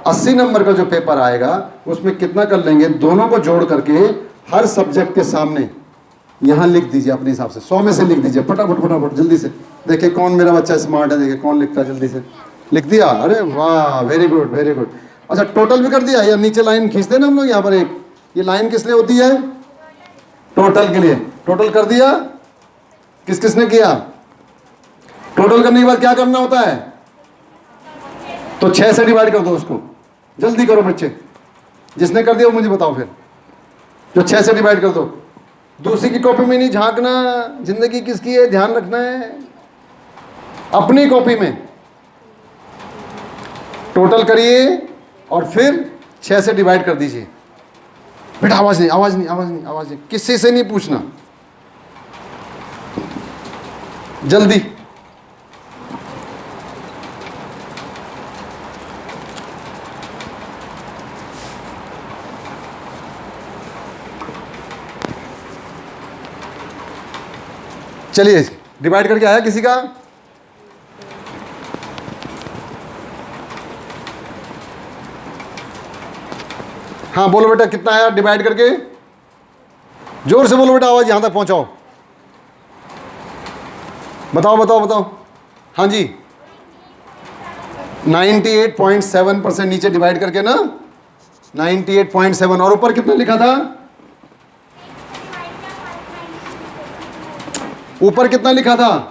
80 number का जो paper आएगा उसमें कितना कर लेंगे, दोनों को जोड़ करके हर सब्जेक्ट के सामने यहाँ लिख दीजिए अपने हिसाब से, 100 में से लिख दीजिए फटाफट फटाफट जल्दी से। देखिए कौन मेरा बच्चा स्मार्ट है, देखिए कौन लिखता है जल्दी से। लिख दिया? अरे वाह, वेरी गुड वेरी गुड। अच्छा टोटल भी कर दिया? या नीचे लाइन खींचते ना हम लोग यहाँ पर एक, ये लाइन किस लिए होती है? टोटल के लिए। टोटल कर दिया? किस किसने किया? टोटल करने के बाद क्या करना होता है? तो 6 से डिवाइड कर दो उसको, जल्दी करो बच्चे। जिसने कर दिया वो मुझे बताओ फिर, जो 6 से डिवाइड कर दो। दूसरी की कॉपी में नहीं झांकना, जिंदगी किसकी है ध्यान रखना है, अपनी कॉपी में टोटल करिए और फिर 6 से डिवाइड कर दीजिए। बेटा आवाज नहीं आवाज नहीं आवाज नहीं आवाज नहीं, किसी से नहीं पूछना, जल्दी। चलिए डिवाइड करके आया किसी का? हाँ बोलो बेटा कितना आया डिवाइड करके? जोर से बोलो बेटा, आवाज यहां तक पहुंचाओ। बताओ बताओ बताओ। हाँ जी 98.7% नीचे डिवाइड करके ना, 98.7। और ऊपर कितना लिखा था? ऊपर कितना लिखा था?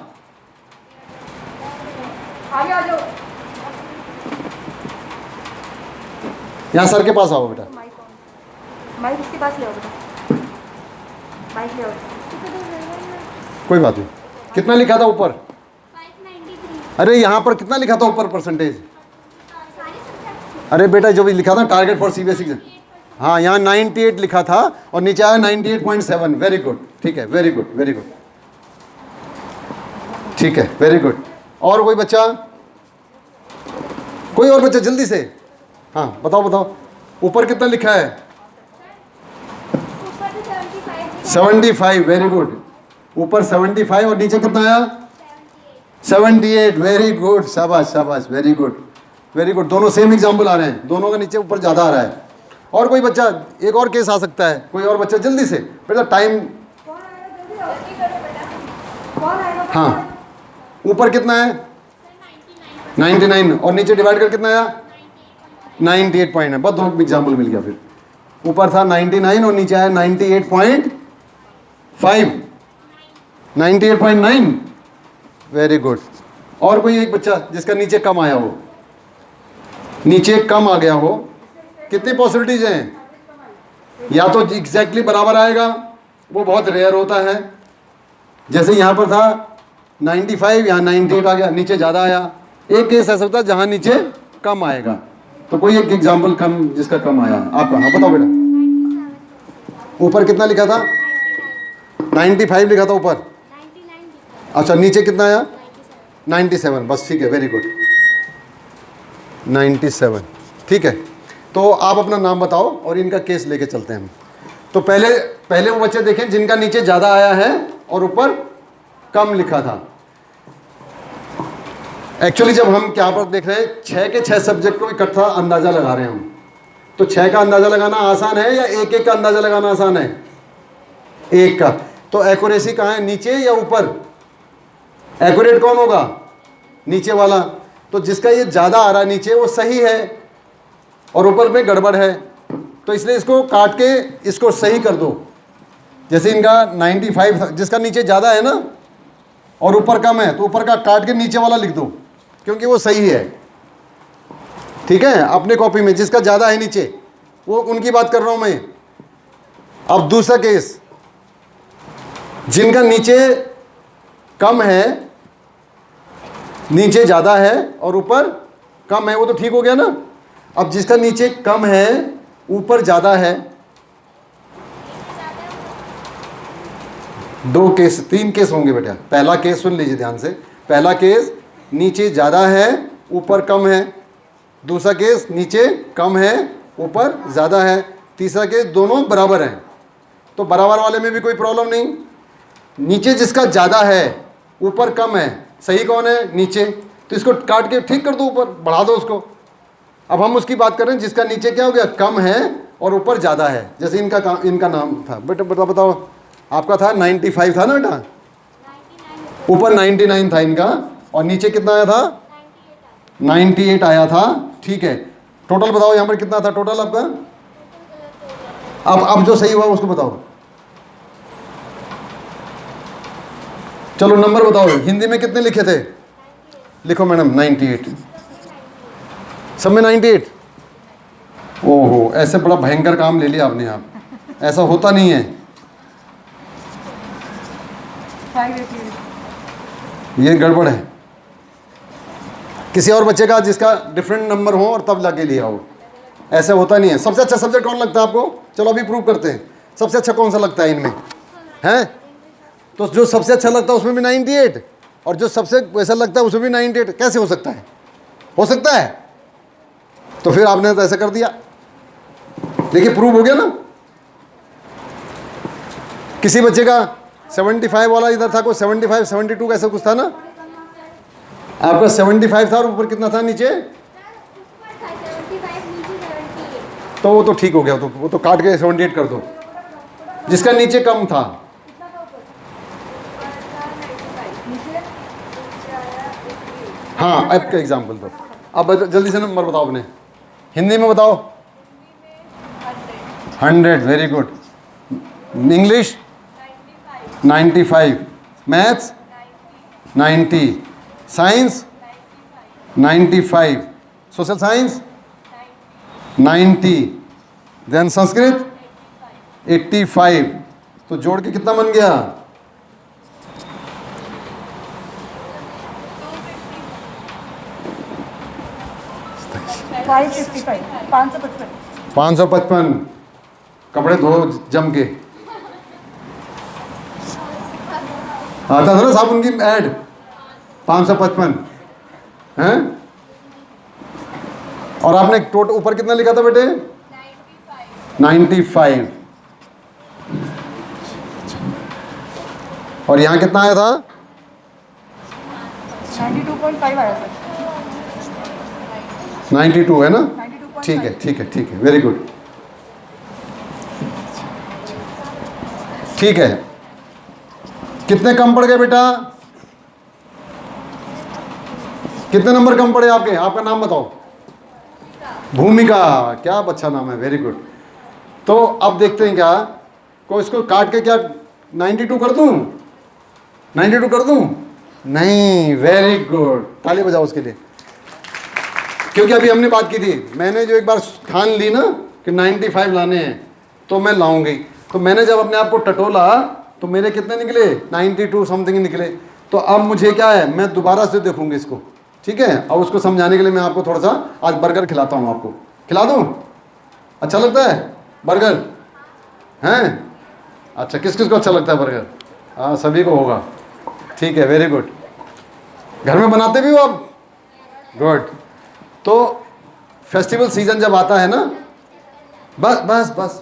यहाँ सर के पास आओ बेटा, माइक इसके पास ले आओ बेटा, माइक ले आओ। कोई बात नहीं। कितना लिखा था ऊपर? 593। अरे यहाँ पर कितना लिखा था ऊपर परसेंटेज? अरे बेटा जो भी लिखा था टारगेट फॉर सीबीएसई एग्जाम, हाँ यहाँ 98 लिखा था और नीचे आया 98.7। वेरी गुड, ठीक है, वेरी गुड वेरी गुड, ठीक है, वेरी गुड। और कोई बच्चा? कोई और बच्चा जल्दी से? हाँ बताओ बताओ, ऊपर कितना लिखा है? 75। वेरी गुड, ऊपर 75 और नीचे कितना आया? 78। वेरी गुड, शाबाश शाबाश, वेरी गुड वेरी गुड। दोनों सेम एग्जाम्पल आ रहे हैं, दोनों का नीचे ऊपर ज़्यादा आ रहा है। और कोई बच्चा? एक और केस आ सकता है, कोई और बच्चा जल्दी से बेटा, टाइम। हाँ ऊपर कितना है? 99 और नीचे डिवाइड कर कितना आया? 98 पॉइंट है, बस दो एग्जाम्पल मिल गया। फिर ऊपर था 99 और नीचे आया 98.5, 98.9। Very good. और कोई एक बच्चा जिसका नीचे कम आया हो, नीचे कम आ गया हो? कितनी पॉसिबिलिटीज हैं? या तो एग्जैक्टली बराबर आएगा, वो बहुत रेयर होता है, जैसे यहाँ पर था 95, यहाँ 98 आ गया, नीचे ज़्यादा आया। एक केस ऐसा होता है जहाँ नीचे कम आएगा। तो कोई एक एग्जाम्पल कम जिसका कम आया है आपका? हाँ बताओ बेटा। ऊपर कितना लिखा था? 95 लिखा था ऊपर। अच्छा नीचे कितना आया? 97। बस ठीक है, वेरी गुड, 97। ठीक है, तो आप अपना नाम बताओ और इनका केस लेके चलते हैं हम। तो पहले वो बच्चे देखें जिनका नीचे ज़्यादा आया है और ऊपर कम लिखा था। एक्चुअली जब हम क्या पर देख रहे हैं, 6 के 6 सब्जेक्ट को इकट्ठा अंदाज़ा लगा रहे हैं हम, तो 6 का अंदाज़ा लगाना आसान है या एक एक का अंदाज़ा लगाना आसान है? एक का। तो एक्यूरेसी कहाँ है, नीचे या ऊपर? एक्यूरेट कौन होगा? नीचे वाला। तो जिसका ये ज़्यादा आ रहा है नीचे वो सही है और ऊपर में गड़बड़ है, तो इसलिए इसको काट के इसको सही कर दो। जैसे इनका 95, जिसका नीचे ज़्यादा है ना और ऊपर कम है, तो ऊपर का काट के नीचे वाला लिख दो क्योंकि वो सही है। ठीक है, अपने कॉपी में जिसका ज़्यादा है नीचे, वो उनकी बात कर रहा हूँ मैं। अब दूसरा केस, जिनका नीचे कम है, नीचे ज़्यादा है और ऊपर कम है, वो तो ठीक हो गया ना। अब जिसका नीचे कम है ऊपर ज़्यादा है, 2 केस 3 केस होंगे बेटा। पहला केस सुन लीजिए ध्यान से। पहला केस नीचे ज़्यादा है ऊपर कम है, दूसरा केस नीचे कम है ऊपर ज़्यादा है, तीसरा केस दोनों बराबर हैं। तो बराबर वाले में भी कोई प्रॉब्लम नहीं। नीचे जिसका ज़्यादा है ऊपर कम है, सही कौन है? नीचे। तो इसको काट के ठीक कर दो, ऊपर बढ़ा दो उसको। अब हम उसकी बात कर रहे हैं जिसका नीचे क्या हो गया, कम है और ऊपर ज़्यादा है। जैसे इनका नाम था बेटा, बताओ आपका था 95 था ना बेटा, ऊपर 99 था इनका और नीचे कितना आया था, 98 आया था। ठीक है, टोटल बताओ यहाँ पर कितना था टोटल आपका। अब जो सही हुआ उसको बताओ, चलो नंबर बताओ। हिंदी में कितने लिखे थे, लिखो मैडम 98, सब में 98। ओहो, ऐसे बड़ा भयंकर काम ले लिया आपने आप, ऐसा होता नहीं है, ये गड़बड़ है। किसी और बच्चे का जिसका डिफरेंट नंबर हो और तब लगे लिया हो, ऐसा होता नहीं है। सबसे अच्छा सब्जेक्ट कौन लगता है आपको, चलो अभी प्रूव करते हैं। सबसे अच्छा कौन सा लगता है इनमें, हैं? तो जो सबसे अच्छा लगता है उसमें भी 98 और जो सबसे वैसा लगता है उसमें भी 98, कैसे हो सकता है? हो सकता है? तो फिर आपने तो ऐसा कर दिया, देखिए प्रूव हो गया ना। किसी बच्चे का 75 वाला इधर था, कोई 75 72 कैसा कुछ था ना, आपका 75 था और ऊपर कितना था नीचे, तो वो तो ठीक हो गया, तो वो तो काट के 78 कर दो। जिसका नीचे कम था, हाँ ऐप का एग्जाम्पल दो। अब जल्दी से नंबर बताओ अपने, हिंदी में बताओ। 100, very good. English 95, maths 90, science 95, social science 90, then Sanskrit 85। तो जोड़ के कितना बन गया, 555। कपड़े धो जम के, आता था ना साबुन की ऐड, 555 हैं। और आपने टोटल ऊपर कितना लिखा था बेटे, 95। और यहाँ कितना आया था, 92.5 आया सर। 92 है ना, 92.5। ठीक है ठीक है ठीक है, वेरी गुड, ठीक है। कितने कम पड़ गए बेटा, कितने नंबर कम पड़े आपके, आपका नाम बताओ। भूमिका, क्या अच्छा नाम है, वेरी गुड। तो अब देखते हैं क्या, को इसको काट के क्या 92 कर दूं, 92 कर दूं, नहीं, वेरी गुड, ताली बजाओ उसके लिए। क्योंकि अभी हमने बात की थी, मैंने जो एक बार ठान ली ना कि 95 लाने हैं तो मैं लाऊंगी, तो मैंने जब अपने आप को टटोला तो मेरे कितने निकले, 92 समथिंग निकले। तो अब मुझे क्या है, मैं दोबारा से देखूंगी इसको, ठीक है। और उसको समझाने के लिए मैं आपको थोड़ा सा आज बर्गर खिलाता हूँ, आपको खिला दूँ, अच्छा लगता है बर्गर, हैं? अच्छा, किस किस को अच्छा लगता है बर्गर, हाँ सभी को होगा, ठीक है, वेरी गुड। घर में बनाते भी हो आप, गुड। तो फेस्टिवल सीजन जब आता है ना, बस बस बस